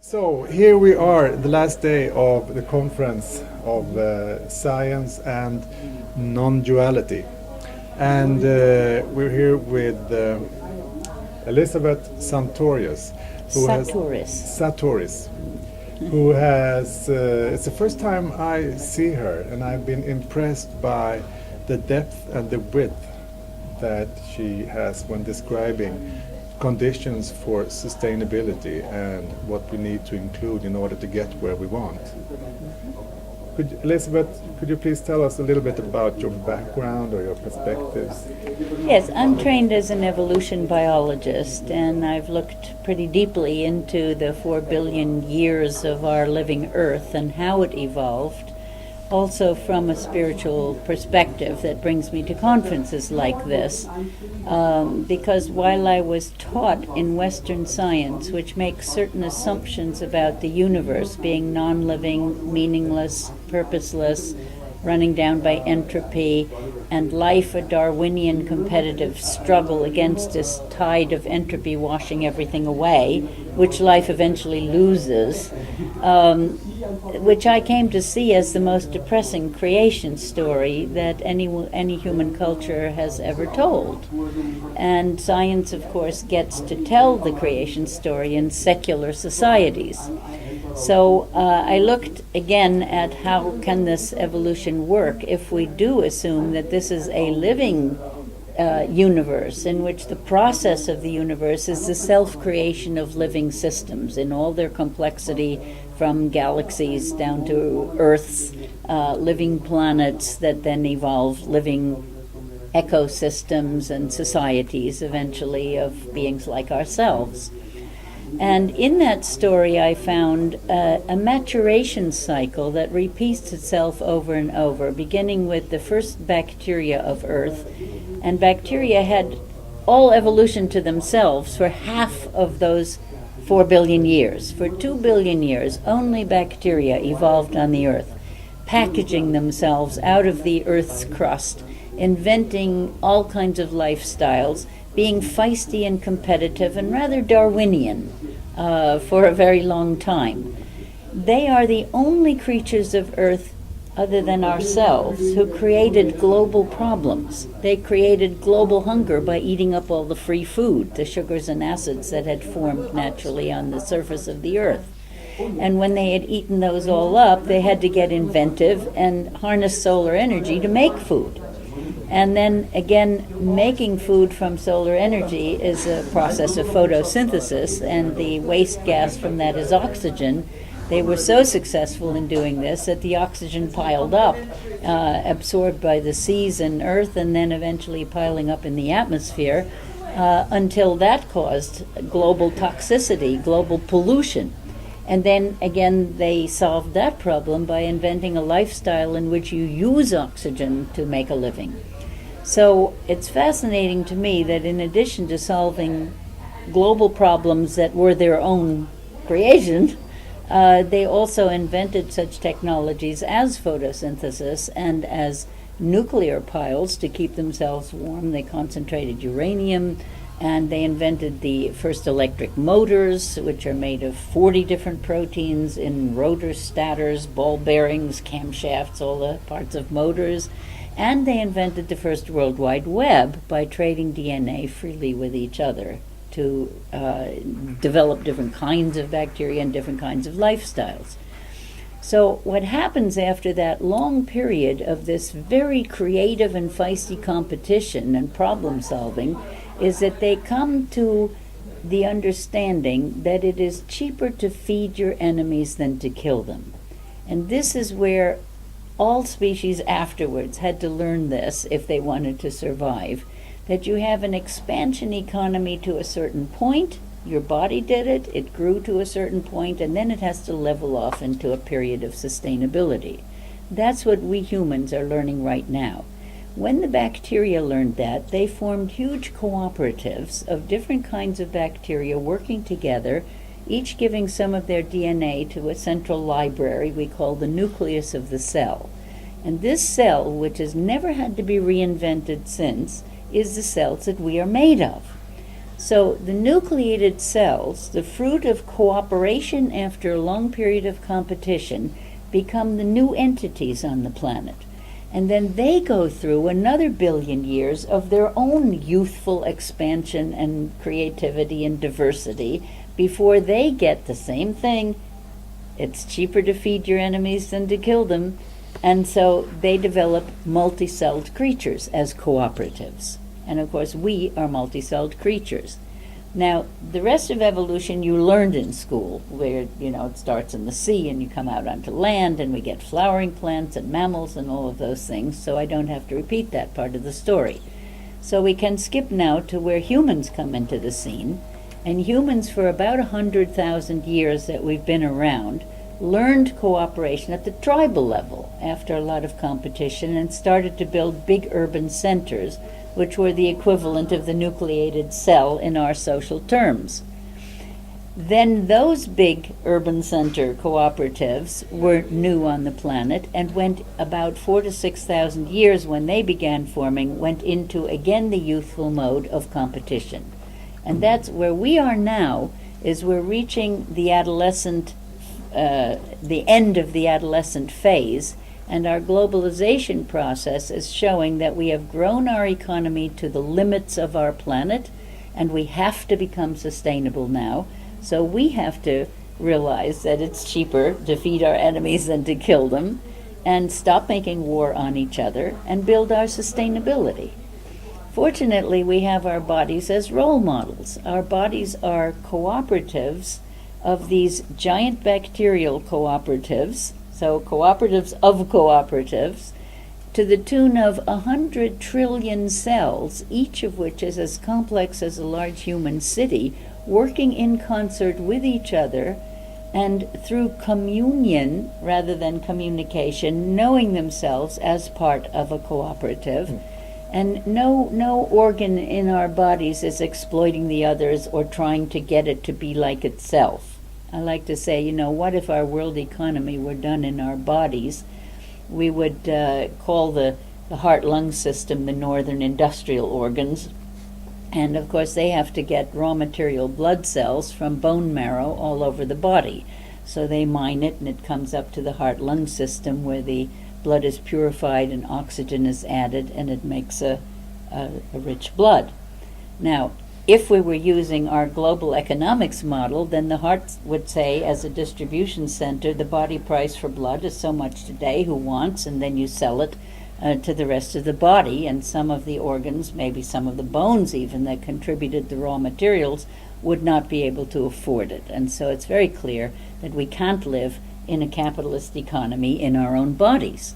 So here we are, the last day of the conference of science and non-duality, and we're here with Elisabet Sahtouris, Sahtouris, who has. It's the first time I see her, and I've been impressed by the depth and the width that she has when describing conditions for sustainability and what we need to include in order to get where we want. Elisabet, could you please tell us a little bit about your background or your perspectives? Yes, I'm trained as an evolution biologist, and I've looked pretty deeply into the 4 billion years of our living Earth and how it evolved, also from a spiritual perspective that brings me to conferences like this. Because while I was taught in Western science, which makes certain assumptions about the universe being non-living, meaningless, purposeless, running down by entropy, and life a Darwinian competitive struggle against this tide of entropy washing everything away, which life eventually loses, which I came to see as the most depressing creation story that any human culture has ever told. And science, of course, gets to tell the creation story in secular societies. So I looked again at how can this evolution work if we do assume that this is a living universe in which the process of the universe is the self-creation of living systems in all their complexity, from galaxies down to Earth's living planets that then evolve living ecosystems and societies eventually of beings like ourselves. And in that story I found a maturation cycle that repeats itself over and over, beginning with the first bacteria of Earth. And bacteria had all evolution to themselves for half of those 4 billion years. For 2 billion years, only bacteria evolved on the Earth, packaging themselves out of the Earth's crust, inventing all kinds of lifestyles, being feisty and competitive and rather Darwinian for a very long time. They are the only creatures of Earth other than ourselves who created global problems. They created global hunger by eating up all the free food, the sugars and acids that had formed naturally on the surface of the Earth. And when they had eaten those all up, they had to get inventive and harness solar energy to make food. And then again, making food from solar energy is a process of photosynthesis, and the waste gas from that is oxygen. They were so successful in doing this that the oxygen piled up, absorbed by the seas and earth, and then eventually piling up in the atmosphere, until that caused global toxicity, global pollution. And then again, they solved that problem by inventing a lifestyle in which you use oxygen to make a living. So it's fascinating to me that in addition to solving global problems that were their own creation, they also invented such technologies as photosynthesis and as nuclear piles to keep themselves warm. They concentrated uranium, and they invented the first electric motors, which are made of 40 different proteins in rotors, stators, ball bearings, camshafts, all the parts of motors. And they invented the first World Wide Web by trading DNA freely with each other to develop different kinds of bacteria and different kinds of lifestyles. So what happens after that long period of this very creative and feisty competition and problem solving is that they come to the understanding that it is cheaper to feed your enemies than to kill them. And this is where all species afterwards had to learn this if they wanted to survive, that you have an expansion economy to a certain point. Your body did it, it grew to a certain point, and then it has to level off into a period of sustainability. That's what we humans are learning right now. When the bacteria learned that, they formed huge cooperatives of different kinds of bacteria working together, each giving some of their DNA to a central library we call the nucleus of the cell. And this cell, which has never had to be reinvented since, is the cells that we are made of. So the nucleated cells, the fruit of cooperation after a long period of competition, become the new entities on the planet. And then they go through another billion years of their own youthful expansion and creativity and diversity before they get the same thing. It's cheaper to feed your enemies than to kill them. And so they develop multi-celled creatures as cooperatives. And of course, we are multi-celled creatures. Now, the rest of evolution you learned in school, where, it starts in the sea and you come out onto land and we get flowering plants and mammals and all of those things, so I don't have to repeat that part of the story. So we can skip now to where humans come into the scene. And humans, for about 100,000 years that we've been around, learned cooperation at the tribal level after a lot of competition and started to build big urban centers, which were the equivalent of the nucleated cell in our social terms. Then those big urban center cooperatives were new on the planet and went about 4,000 to 6,000 years when they began forming, went into again the youthful mode of competition. And that's where we are now, is we're reaching the adolescent, the end of the adolescent phase. And our globalization process is showing that we have grown our economy to the limits of our planet, and we have to become sustainable now. So we have to realize that it's cheaper to feed our enemies than to kill them, and stop making war on each other, and build our sustainability. Fortunately, we have our bodies as role models. Our bodies are cooperatives of these giant bacterial cooperatives, so cooperatives of cooperatives, to the tune of 100 trillion cells, each of which is as complex as a large human city, working in concert with each other, and through communion rather than communication, knowing themselves as part of a cooperative. And no organ in our bodies is exploiting the others or trying to get it to be like itself. I like to say, what if our world economy were done in our bodies? We would call the heart-lung system the northern industrial organs. And of course, they have to get raw material blood cells from bone marrow all over the body. So they mine it and it comes up to the heart-lung system where the blood is purified and oxygen is added and it makes a rich blood. Now, if we were using our global economics model, then the heart would say, as a distribution center, the body price for blood is so much today, who wants, and then you sell it to the rest of the body, and some of the organs, maybe some of the bones even, that contributed the raw materials would not be able to afford it. And so it's very clear that we can't live in a capitalist economy in our own bodies.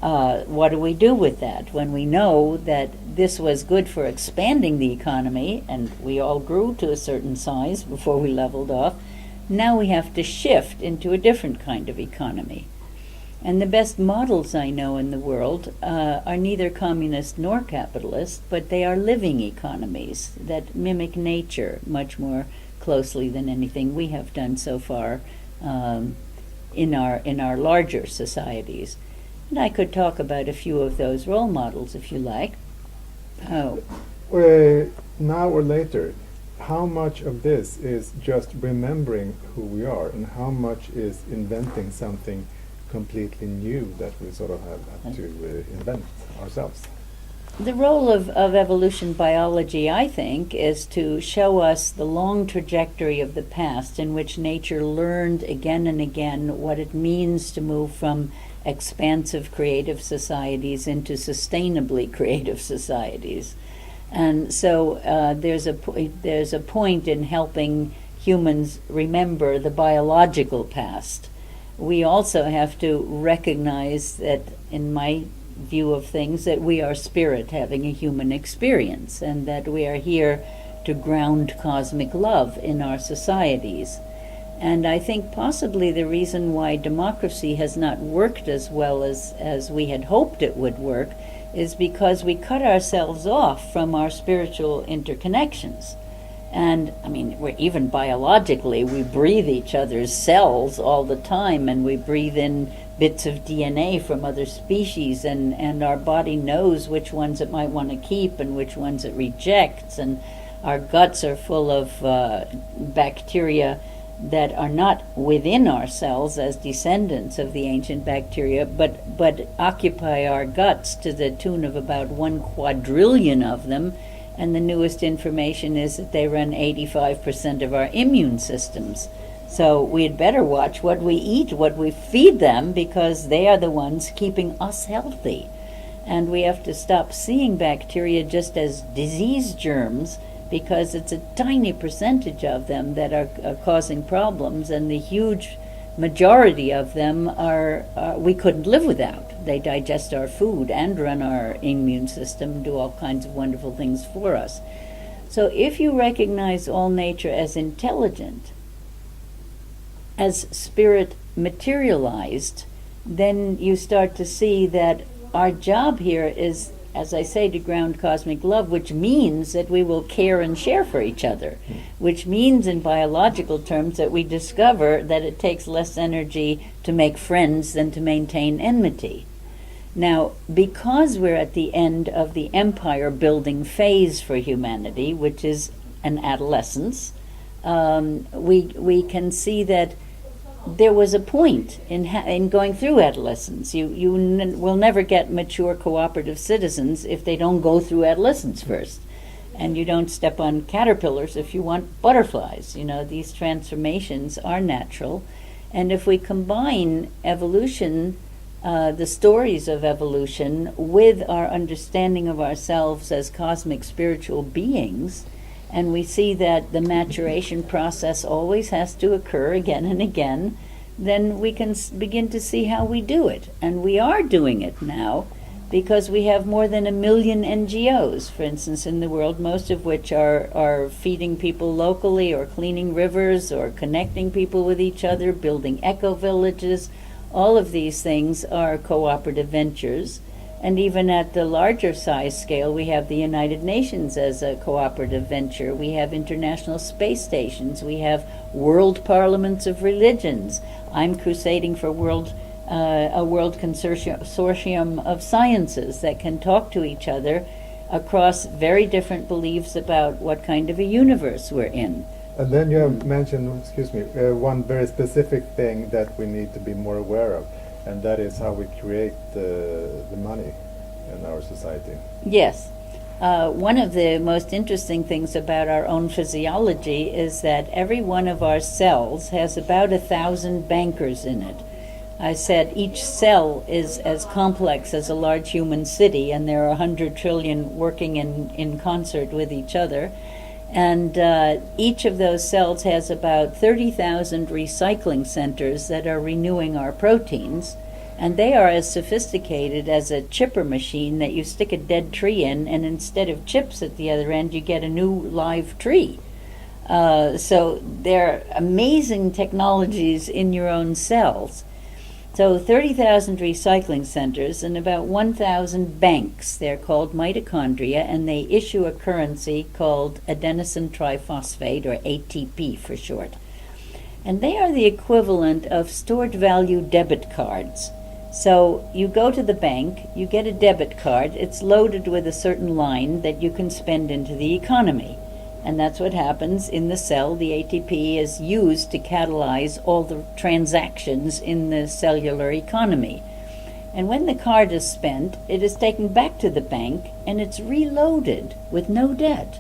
What do we do with that when we know that this was good for expanding the economy and we all grew to a certain size before we leveled off? Now we have to shift into a different kind of economy. And the best models I know in the world are neither communist nor capitalist, but they are living economies that mimic nature much more closely than anything we have done so far in our larger societies. And I could talk about a few of those role models if you like. Now or later, how much of this is just remembering who we are, and how much is inventing something completely new that we sort of have to invent ourselves? The role of evolution biology, I think, is to show us the long trajectory of the past in which nature learned again and again what it means to move from expansive creative societies into sustainably creative societies. And so there's a point in helping humans remember the biological past. We also have to recognize that, in my view of things, that we are spirit having a human experience, and that we are here to ground cosmic love in our societies. And I think possibly the reason why democracy has not worked as well as we had hoped it would work is because we cut ourselves off from our spiritual interconnections. And I mean, we're even biologically, we breathe each other's cells all the time, and we breathe in bits of DNA from other species, and our body knows which ones it might want to keep and which ones it rejects. And Our guts are full of bacteria that are not within our cells as descendants of the ancient bacteria, but occupy our guts to the tune of about 1 quadrillion of them. And the newest information is that they run 85% of our immune systems. So we had better watch what we eat, what we feed them, because they are the ones keeping us healthy. And we have to stop seeing bacteria just as disease germs, because it's a tiny percentage of them that are causing problems, and the huge majority of them are we couldn't live without. They digest our food and run our immune system, do all kinds of wonderful things for us. So if you recognize all nature as intelligent, as spirit materialized, then you start to see that our job here is, as I say, to ground cosmic love, which means that we will care and share for each other, which means in biological terms that we discover that it takes less energy to make friends than to maintain enmity. Now, because we're at the end of the empire building phase for humanity, which is an adolescence, we can see that there was a point in going through adolescence. You will never get mature cooperative citizens if they don't go through adolescence first. And you don't step on caterpillars if you want butterflies. You know, these transformations are natural. And if we combine evolution, the stories of evolution, with our understanding of ourselves as cosmic spiritual beings, and we see that the maturation process always has to occur again and again, then we can begin to see how we do it. And we are doing it now, because we have more than 1 million NGOs, for instance, in the world, most of which are feeding people locally, or cleaning rivers, or connecting people with each other, building eco-villages. All of these things are cooperative ventures. And even at the larger size scale, we have the United Nations as a cooperative venture. We have international space stations. We have world parliaments of religions. I'm crusading for a world consortium of sciences that can talk to each other across very different beliefs about what kind of a universe we're in. And then you have mentioned, one very specific thing that we need to be more aware of, and that is how we create the money in our society. Yes. One of the most interesting things about our own physiology is that every one of our cells has about 1,000 bankers in it. I said each cell is as complex as a large human city, and there are 100 trillion working in concert with each other. And each of those cells has about 30,000 recycling centers that are renewing our proteins. And they are as sophisticated as a chipper machine that you stick a dead tree in, and instead of chips at the other end, you get a new live tree. So they're amazing technologies in your own cells. So 30,000 recycling centers and about 1,000 banks. They're called mitochondria, and they issue a currency called adenosine triphosphate, or ATP for short. And they are the equivalent of stored value debit cards. So you go to the bank, you get a debit card, it's loaded with a certain line that you can spend into the economy. And that's what happens in the cell. The ATP is used to catalyze all the transactions in the cellular economy. And when the card is spent, it is taken back to the bank and it's reloaded with no debt.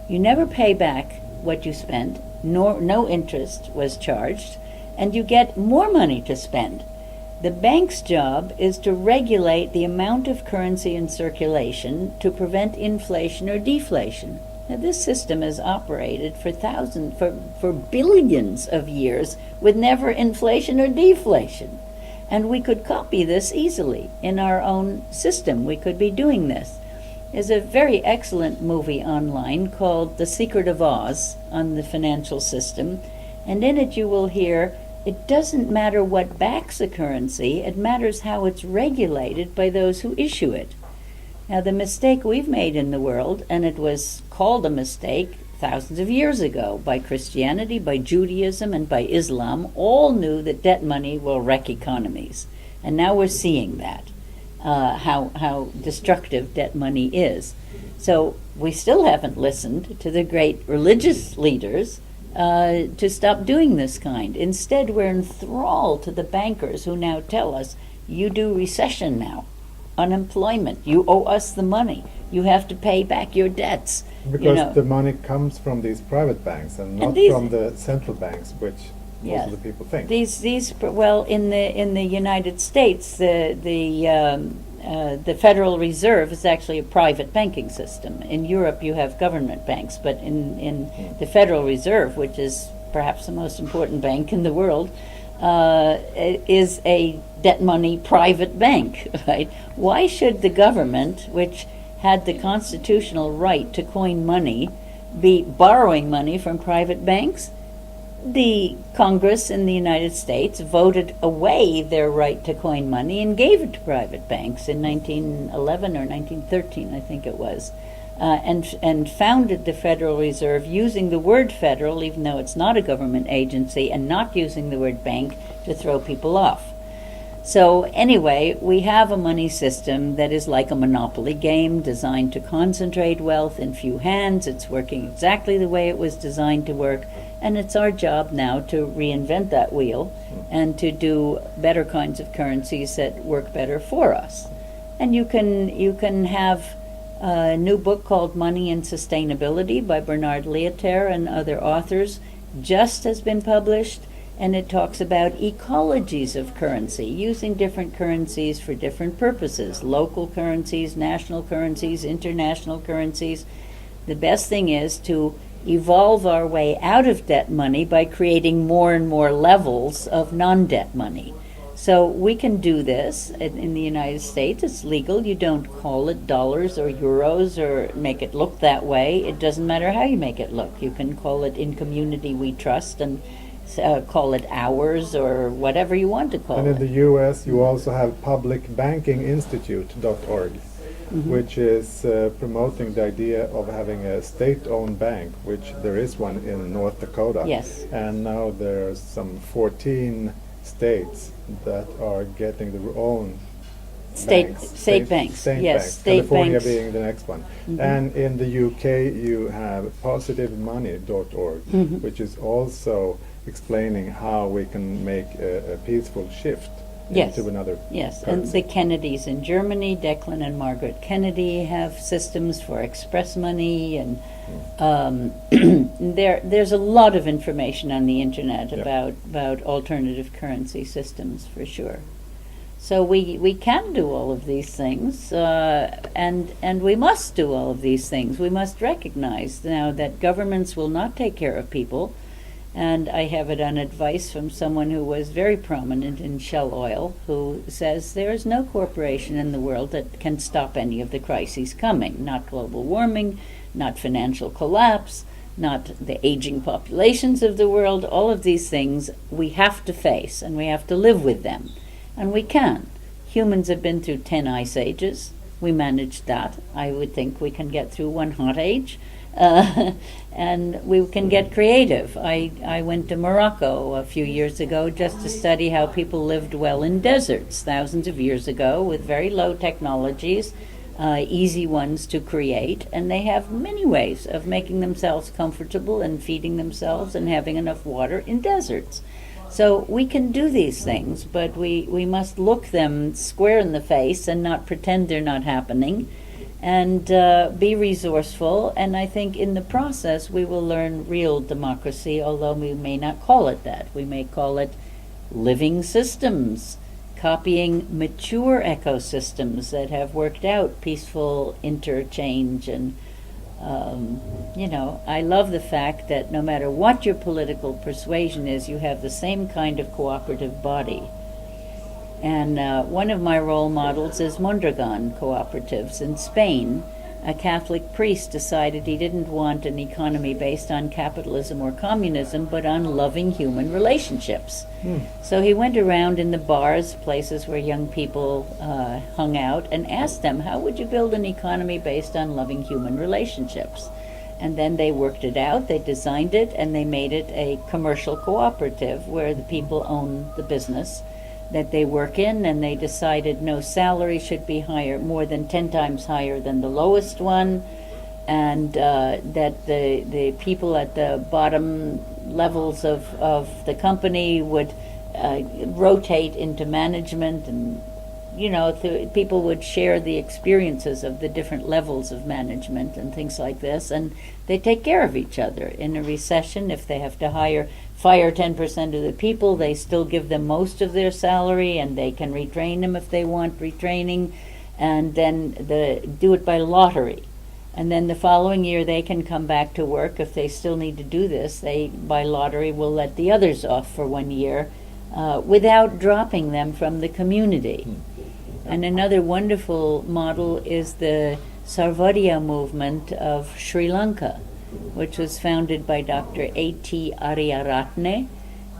You never pay back what you spent, no interest was charged, and you get more money to spend. The bank's job is to regulate the amount of currency in circulation to prevent inflation or deflation. Now, this system has operated for billions of years with never inflation or deflation. And we could copy this easily in our own system. We could be doing this. There's a very excellent movie online called The Secret of Oz on the financial system. And in it you will hear, it doesn't matter what backs a currency, it matters how it's regulated by those who issue it. Now, the mistake we've made in the world, and it was called a mistake thousands of years ago by Christianity, by Judaism, and by Islam, all knew that debt money will wreck economies. And now we're seeing that. how destructive debt money is. So we still haven't listened to the great religious leaders to stop doing this kind. Instead, we're enthralled to the bankers who now tell us, you do recession now, unemployment, you owe us the money, you have to pay back your debts. Because the money comes from these private banks and not from the central banks, which most of the people think. Well, in the United States, the Federal Reserve is actually a private banking system. In Europe, you have government banks, but in the Federal Reserve, which is perhaps the most important bank in the world, is a debt money private bank, right? Why should the government, which had the constitutional right to coin money, be borrowing money from private banks? The Congress in the United States voted away their right to coin money and gave it to private banks in 1911 or 1913, I think it was, and founded the Federal Reserve using the word federal, even though it's not a government agency, and not using the word bank to throw people off. So anyway, we have a money system that is like a monopoly game designed to concentrate wealth in few hands. It's working exactly the way it was designed to work, and it's our job now to reinvent that wheel and to do better kinds of currencies that work better for us. And you can have a new book called Money and Sustainability by Bernard Lietaer and other authors just has been published. And it talks about ecologies of currency, using different currencies for different purposes, local currencies, national currencies, international currencies. The best thing is to evolve our way out of debt money by creating more and more levels of non-debt money. So we can do this in the United States. It's legal. You don't call it dollars or euros or make it look that way. It doesn't matter how you make it look. You can call it In Community We Trust and call it ours or whatever you want to call it. And in the U.S., you also have publicbankinginstitute.org, which is promoting the idea of having a state-owned bank, which there is one in North Dakota. Yes. And now there's some 14 states that are getting their own State banks. banks. State Yes, banks. state California banks. being the next one. And in the UK, you have positivemoney.org, which is also explaining how we can make a peaceful shift into another Yes, currency. and the Kennedys in Germany, Declan and Margaret Kennedy, have systems for express money, and there's a lot of information on the internet about alternative currency systems, for sure. So we can do all of these things, and we must do all of these things. We must recognize now that governments will not take care of people. And I have it on advice from someone who was very prominent in Shell Oil, who says there is no corporation in the world that can stop any of the crises coming. Not global warming, not financial collapse, not the aging populations of the world. All of these things we have to face, and we have to live with them. And we can. Humans have been through 10 ice ages. We managed that. I would think we can get through one hot age. And we can get creative. I went to Morocco a few years ago just to study how people lived well in deserts thousands of years ago with very low technologies, easy ones to create, and they have many ways of making themselves comfortable and feeding themselves and having enough water in deserts. So we can do these things, but we must look them square in the face and not pretend they're not happening, and be resourceful. And I think in the process we will learn real democracy, although we may not call it that. We may call it living systems, copying mature ecosystems that have worked out peaceful interchange. And I love the fact that no matter what your political persuasion is, you have the same kind of cooperative body. And one of my role models is Mondragon Cooperatives in Spain. A Catholic priest decided he didn't want an economy based on capitalism or communism, but on loving human relationships. So he went around in the bars, places where young people hung out, and asked them, how would you build an economy based on loving human relationships? And then they worked it out, they designed it, and they made it a commercial cooperative where the people own the business. that they work in, and they decided no salary should be higher, more than 10 times higher than the lowest one, and that the people at the bottom levels of the company would rotate into management, and people would share the experiences of the different levels of management and things like this, and they take care of each other. In a recession, if they have to fire 10% of the people, they still give them most of their salary, and they can retrain them if they want retraining, and then do it by lottery. And then the following year they can come back to work. If they still need to do this, they, by lottery, will let the others off for 1 year without dropping them from the community. And another wonderful model is the Sarvadiya movement of Sri Lanka, which was founded by Dr. A.T. Ariyaratne,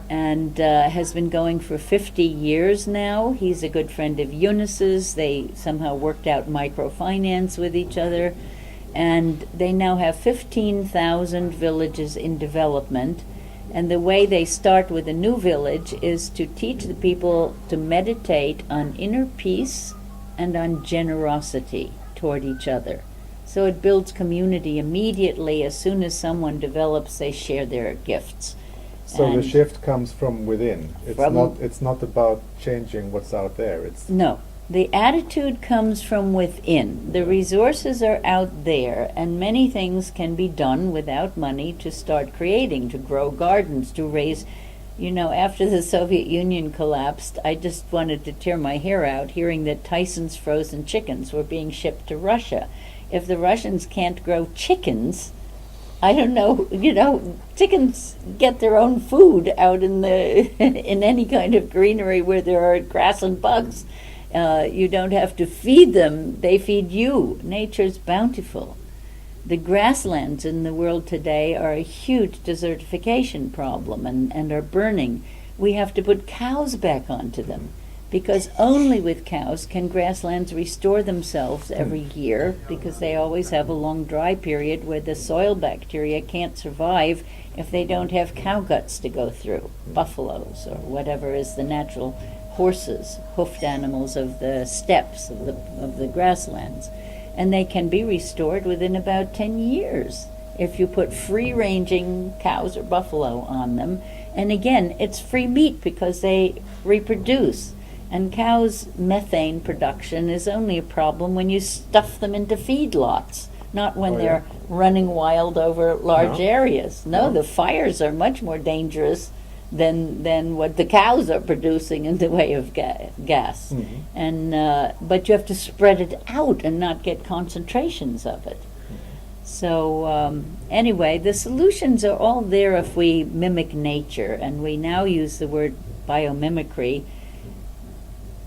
and has been going for 50 years now. He's a good friend of Eunice's. They somehow worked out microfinance with each other, and they now have 15,000 villages in development. And the way they start with a new village is to teach the people to meditate on inner peace and on generosity toward each other. So it builds community immediately. As soon as someone develops, they share their gifts. So And the shift comes from within. It's not about changing what's out there. No. The attitude comes from within. The resources are out there, and many things can be done without money to start creating, to grow gardens, to raise. After the Soviet Union collapsed, I just wanted to tear my hair out hearing that Tyson's frozen chickens were being shipped to Russia. If the Russians can't grow chickens, I don't know, chickens get their own food out in any kind of greenery where there are grass and bugs. You don't have to feed them, they feed you. Nature's bountiful. The grasslands in the world today are a huge desertification problem and are burning. We have to put cows back onto them, because only with cows can grasslands restore themselves every year, because they always have a long dry period where the soil bacteria can't survive if they don't have cow guts to go through, buffaloes or whatever is the natural horses, hoofed animals of the steppes of the grasslands. And they can be restored within about 10 years if you put free-ranging cows or buffalo on them. And again, it's free meat because they reproduce. And cows' methane production is only a problem when you stuff them into feedlots, not when they're running wild over large areas. No, the fires are much more dangerous than what the cows are producing in the way of gas. Mm-hmm. And but you have to spread it out and not get concentrations of it. So anyway, the solutions are all there if we mimic nature, and we now use the word biomimicry,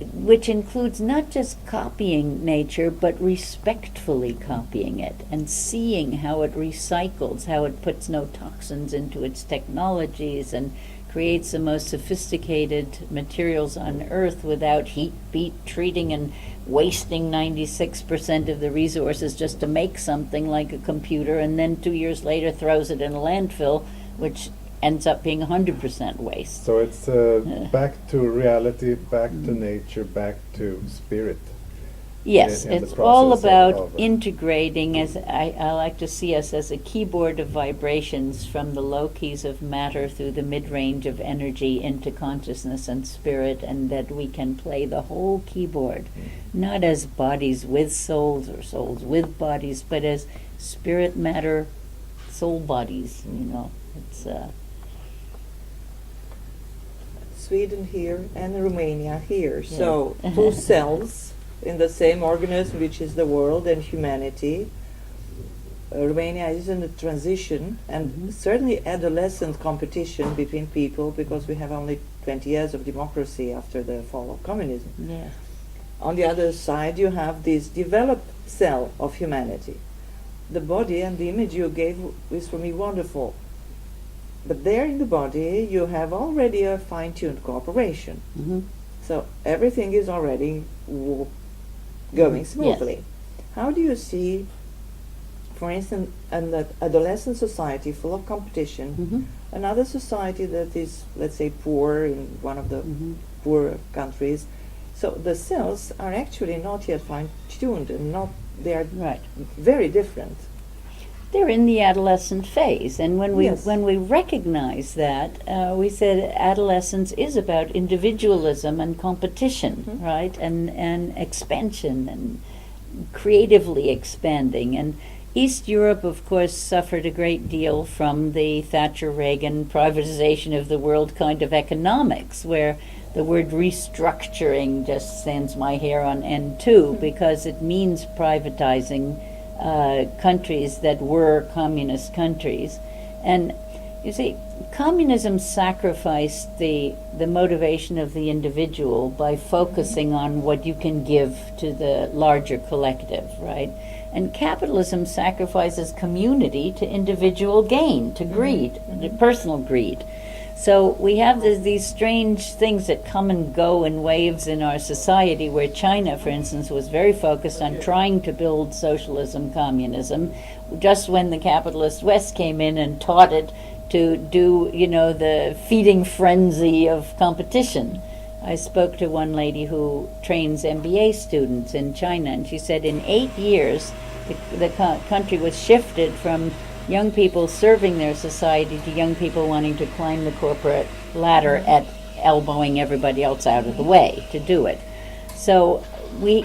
which includes not just copying nature, but respectfully copying it and seeing how it recycles, how it puts no toxins into its technologies and creates the most sophisticated materials on Earth without heat, beat, treating, and wasting 96% of the resources just to make something like a computer, and then 2 years later throws it in a landfill, which ends up being 100% waste. So it's back to reality, back to nature, back to spirit. Yes, in the it's all process about of integrating, as I like to see us as a keyboard of vibrations from the low keys of matter through the mid-range of energy into consciousness and spirit, and that we can play the whole keyboard, not as bodies with souls or souls with bodies, but as spirit, matter, soul bodies, It's Sweden here and Romania here. Yeah. So two cells in the same organism, which is the world and humanity. Romania is in a transition, and certainly adolescent competition between people, because we have only 20 years of democracy after the fall of communism. Yeah. On the other side, you have this developed cell of humanity. The body and the image you gave is, for me, wonderful. But there in the body, you have already a fine-tuned cooperation. Mm-hmm. So everything is already going smoothly. Yes. How do you see, for instance, an adolescent society full of competition, another society that is, let's say, poor in one of the poor countries. So the cells are actually not yet fine-tuned, and they are Right. very different. They're in the adolescent phase, and when we Yes. when we recognize that, we said adolescence is about individualism and competition, right, and expansion and creatively expanding. And East Europe, of course, suffered a great deal from the Thatcher-Reagan privatization of the world kind of economics, where the word restructuring just sends my hair on end too, because it means privatizing countries that were communist countries. And you see, communism sacrificed the motivation of the individual by focusing on what you can give to the larger collective, right? And capitalism sacrifices community to individual gain, to greed, to personal greed. So we have these strange things that come and go in waves in our society, where China, for instance, was very focused on trying to build socialism, communism, just when the capitalist West came in and taught it to do, the feeding frenzy of competition. I spoke to one lady who trains MBA students in China, and she said in 8 years, the country was shifted from young people serving their society to young people wanting to climb the corporate ladder at elbowing everybody else out of the way to do it. So we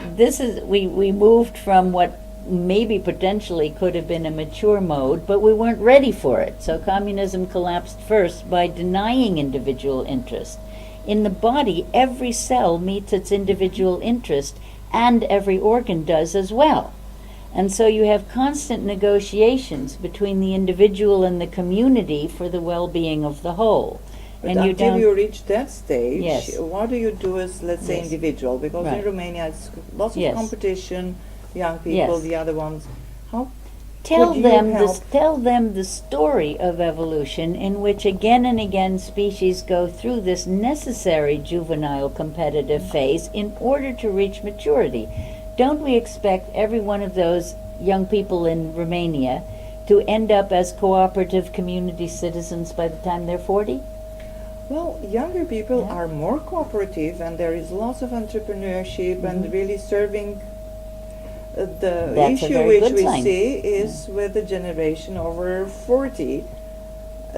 moved from what maybe potentially could have been a mature mode, but we weren't ready for it. So communism collapsed first by denying individual interest. In the body, every cell meets its individual interest, and every organ does as well. And so you have constant negotiations between the individual and the community for the well-being of the whole. But And until you reach that stage, Yes. what do you do as, let's say, Yes. individual? Because in Right. Romania, it's lots of Yes. competition, young people, Yes. the other ones. How tell could you them help? tell them the story of evolution, in which again and again species go through this necessary juvenile competitive phase in order to reach maturity. Don't we expect every one of those young people in Romania to end up as cooperative community citizens by the time they're 40? Well, younger people Yeah. are more cooperative, and there is lots of entrepreneurship and really serving. The That's a issue very which good we sign. see is with the generation over 40.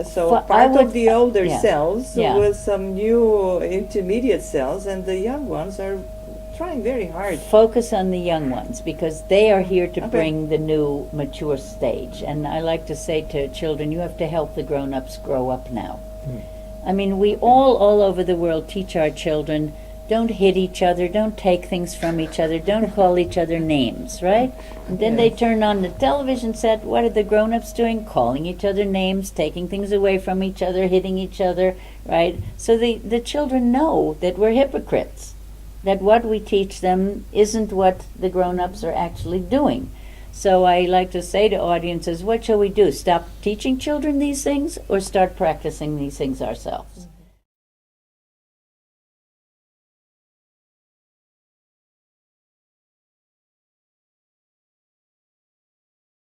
So Well, I part would- of the older yeah. cells Yeah. with some new intermediate cells, and the young ones are trying very hard. Focus on the young ones, because they are here to Okay. bring the new mature stage. And I like to say to children, you have to help the grown-ups grow up now. I mean, we all over the world teach our children, don't hit each other, don't take things from each other, don't call each other names, right? And then they Yes. turn on the television set, what are the grown-ups doing? Calling each other names, taking things away from each other, hitting each other, right? So the children know that we're hypocrites, that what we teach them isn't what the grown-ups are actually doing. So I like to say to audiences, what shall we do? Stop teaching children these things, or start practicing these things ourselves?